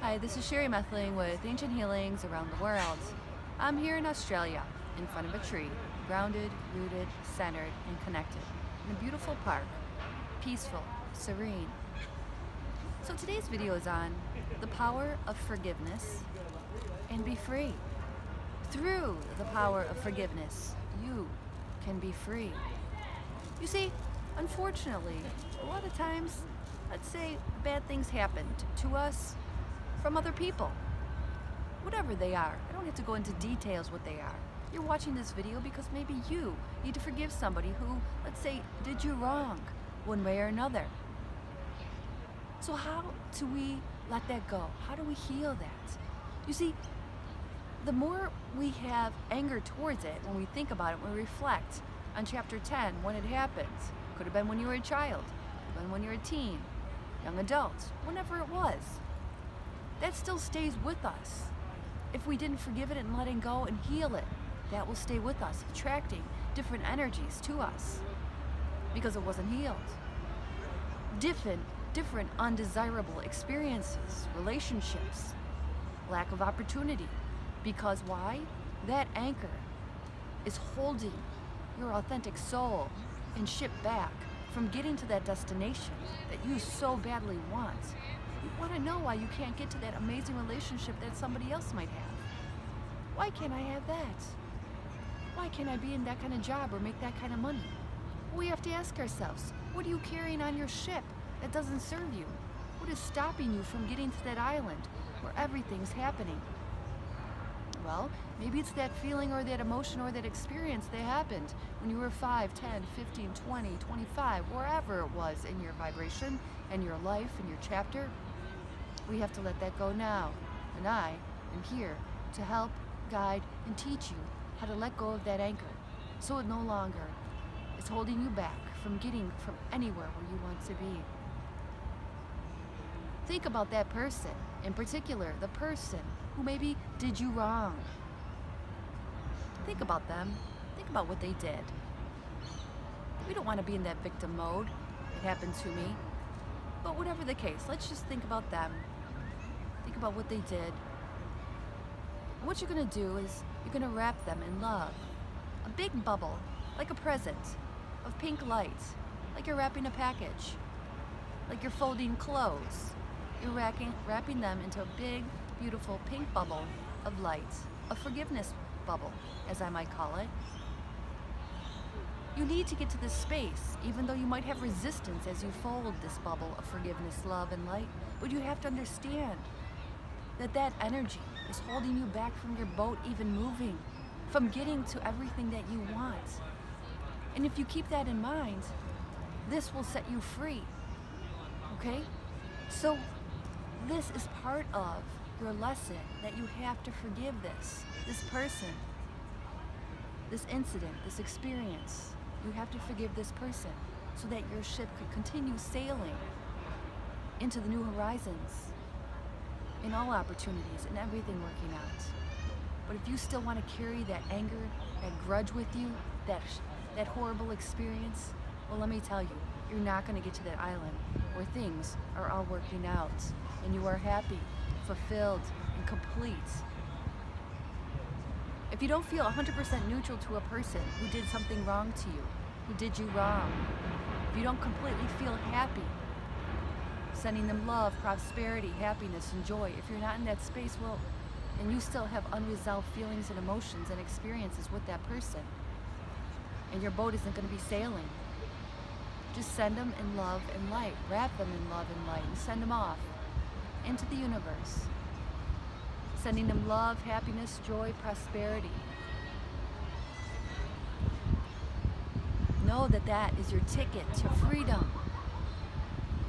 Hi, this is Sherry Methling with Ancient Healings Around the World. I'm here in Australia, in front of a tree, grounded, rooted, centered, and connected, in a beautiful park, peaceful, serene. So today's video is on the power of forgiveness and be free. Through the power of forgiveness, you can be free. You see, unfortunately, a lot of times, let's say bad things happened to us from other people, whatever they are. I don't have to go into details what they are. You're watching this video because maybe you need to forgive somebody who, let's say, did you wrong one way or another. So how do we let that go? How do we heal that? You see, the more we have anger towards it, when we think about it, when we reflect on chapter 10, when it happened, could have been when you were a child, could have been when you were a teen, young adult, whenever it was, that still stays with us. If we didn't forgive it and let it go and heal it, that will stay with us, attracting different energies to us because it wasn't healed. Different undesirable experiences, relationships, lack of opportunity. Because why? That anchor is holding your authentic soul and ship back from getting to that destination that you so badly want. You want to know why you can't get to that amazing relationship that somebody else might have. Why can't I have that? Why can't I be in that kind of job or make that kind of money? We have to ask ourselves, what are you carrying on your ship that doesn't serve you? What is stopping you from getting to that island where everything's happening? Well, maybe it's that feeling or that emotion or that experience that happened when you were 5, 10, 15, 20, 25, wherever it was in your vibration and your life and your chapter. We have to let that go now. And I am here to help, guide, and teach you how to let go of that anchor so it no longer is holding you back from getting from anywhere where you want to be. Think about that person, in particular, the person who maybe did you wrong. Think about them. Think about what they did. We don't want to be in that victim mode. It happened to me. But whatever the case, let's just think about them. Think about what they did. And what you're going to do is you're going to wrap them in love. A big bubble, like a present, of pink light, like you're wrapping a package, like you're folding clothes. You're wrapping them into a big, beautiful pink bubble of light, a forgiveness bubble, as I might call it. You need to get to this space, even though you might have resistance as you fold this bubble of forgiveness, love, and light. But you have to understand that that energy is holding you back from your boat even moving, from getting to everything that you want. And if you keep that in mind, this will set you free. Okay? So this is part of your lesson, that you have to forgive this person, this incident, this experience. You have to forgive this person so that your ship could continue sailing into the new horizons, in all opportunities and everything working out. But if you still want to carry that anger, that grudge with you, that horrible experience, well, let me tell you, you're not going to get to that island where things are all working out and you are happy, fulfilled, and complete. If you don't feel 100% neutral to a person who did something wrong to you, who did you wrong, if you don't completely feel happy, sending them love, prosperity, happiness, and joy, if you're not in that space, well, and you still have unresolved feelings and emotions and experiences with that person, and your boat isn't going to be sailing, just send them in love and light. Wrap them in love and light and send them off into the universe. Sending them love, happiness, joy, prosperity. Know that that is your ticket to freedom,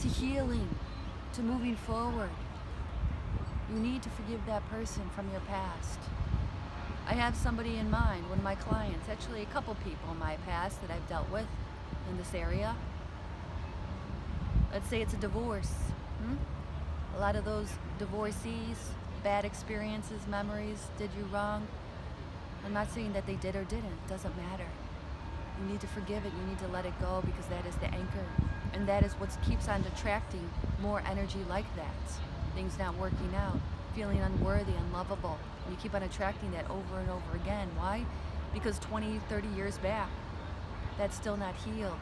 to healing, to moving forward. You need to forgive that person from your past. I have somebody in mind, one of my clients, actually a couple people in my past that I've dealt with in this area. Let's say it's a divorce. A lot of those divorcees, bad experiences, memories, did you wrong. I'm not saying that they did or didn't. It doesn't matter. You need to forgive it. You need to let it go because that is the anchor. And that is what keeps on attracting more energy like that. things not working out, feeling unworthy, unlovable. And you keep on attracting that over and over again. Why? Because 20, 30 years back, that's still not healed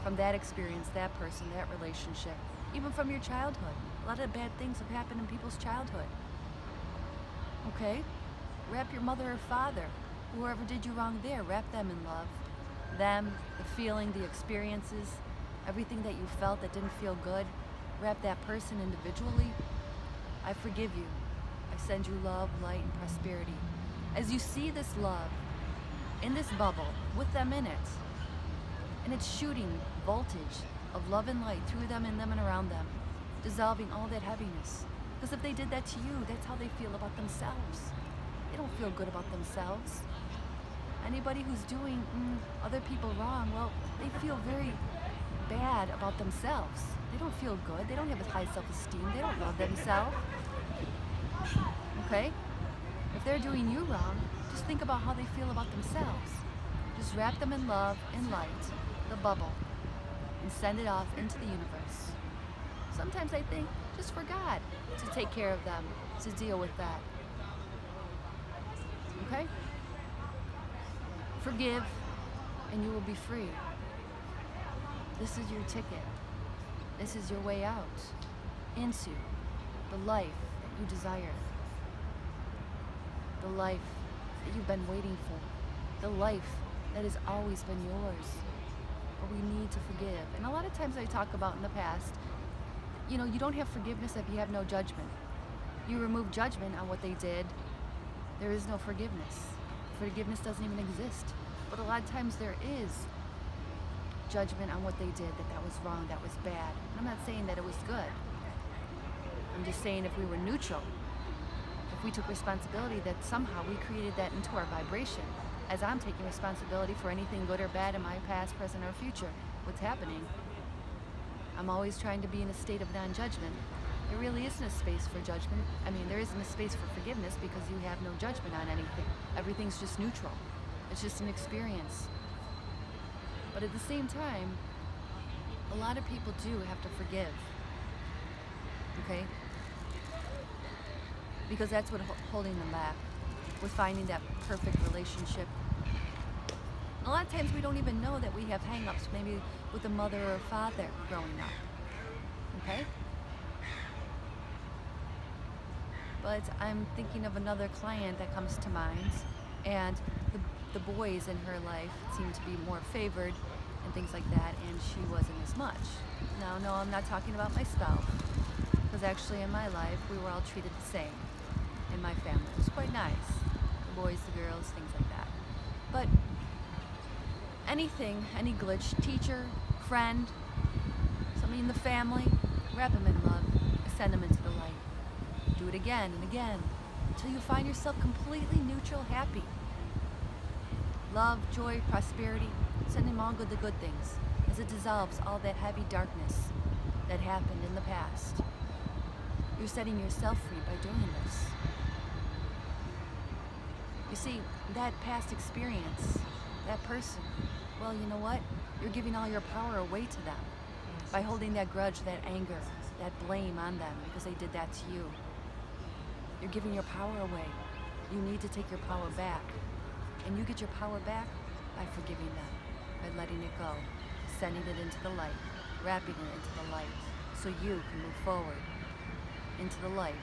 from that experience, that person, that relationship, even from your childhood. A lot of bad things have happened in people's childhood. Okay? Wrap your mother or father, whoever did you wrong there, wrap them in love. Them, the feeling, the experiences, everything that you felt that didn't feel good, wrap that person individually. I forgive you. I send you love, light, and prosperity. As you see this love in this bubble with them in it, and it's shooting voltage of love and light through them, in them, and around them, dissolving all that heaviness. Because if they did that to you, that's how they feel about themselves. They don't feel good about themselves. Anybody who's doing other people wrong, well, they feel very bad about themselves. They don't feel good. They don't have a high self-esteem. They don't love themselves. Okay? If they're doing you wrong, just think about how they feel about themselves. Just wrap them in love and light, the bubble, and send it off into the universe. Sometimes I think just for God to take care of them, to deal with that. Okay? Forgive, and you will be free. This is your ticket. This is your way out into the life that you desire. The life that you've been waiting for. The life that has always been yours. But we need to forgive. And a lot of times I talk about in the past, you don't have forgiveness if you have no judgment. You remove judgment on what they did, there is no forgiveness. Forgiveness doesn't even exist. But a lot of times there is judgment on what they did, that was wrong, that was bad. And I'm not saying that it was good. I'm just saying if we were neutral, if we took responsibility, that somehow we created that into our vibration. As I'm taking responsibility for anything good or bad in my past, present, or future, what's happening, I'm always trying to be in a state of non-judgment. There really isn't a space for judgment. I mean, there isn't a space for forgiveness because you have no judgment on anything. Everything's just neutral. It's just an experience. But at the same time, a lot of people do have to forgive. Okay? Because that's what's holding them back with finding that perfect relationship. A lot of times we don't even know that we have hang-ups, maybe with a mother or father growing up. Okay? But I'm thinking of another client that comes to mind, and the boys in her life seem to be more favored and things like that, and she wasn't as much. Now, no, I'm not talking about myself, because actually in my life we were all treated the same in my family. It was quite nice. The boys, the girls, things like that. But anything, any glitch, teacher, friend, somebody in the family, wrap them in love, send them into the light. Do it again and again until you find yourself completely neutral, happy. Love, joy, prosperity, send them all the good things as it dissolves all that heavy darkness that happened in the past. You're setting yourself free by doing this. You see, that past experience, that person, well, you know what? You're giving all your power away to them by holding that grudge, that anger, that blame on them because they did that to you. You're giving your power away. You need to take your power back. And you get your power back by forgiving them, by letting it go, sending it into the light, wrapping it into the light, so you can move forward into the life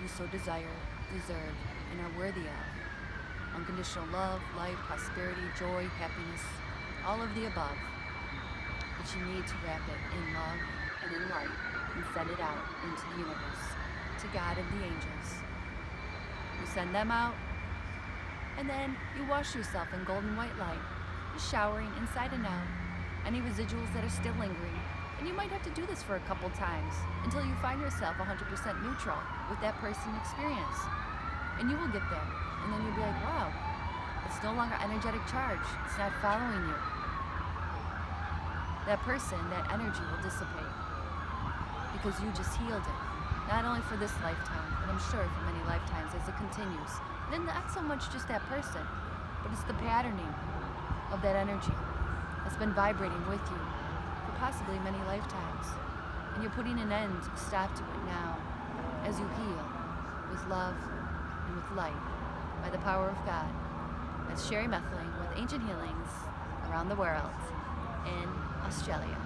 you so desire, deserve, and are worthy of. Unconditional love, light, prosperity, joy, happiness, all of the above. But you need to wrap it in love and in light and send it out into the universe, to God and the angels. You send them out, and then you wash yourself in golden white light, just showering inside and out, any residuals that are still lingering. And you might have to do this for a couple times until you find yourself 100% neutral with that person experience. And you will get there, and then you'll be like, wow, it's no longer energetic charge. It's not following you. That person, that energy will dissipate because you just healed it. Not only for this lifetime, but I'm sure for many lifetimes as it continues. And not so much just that person, but it's the patterning of that energy that's been vibrating with you for possibly many lifetimes. And you're putting an end, stop to it now. as you heal with love and with light by the power of God. That's Sherry Methling with Ancient Healings around the world in Australia.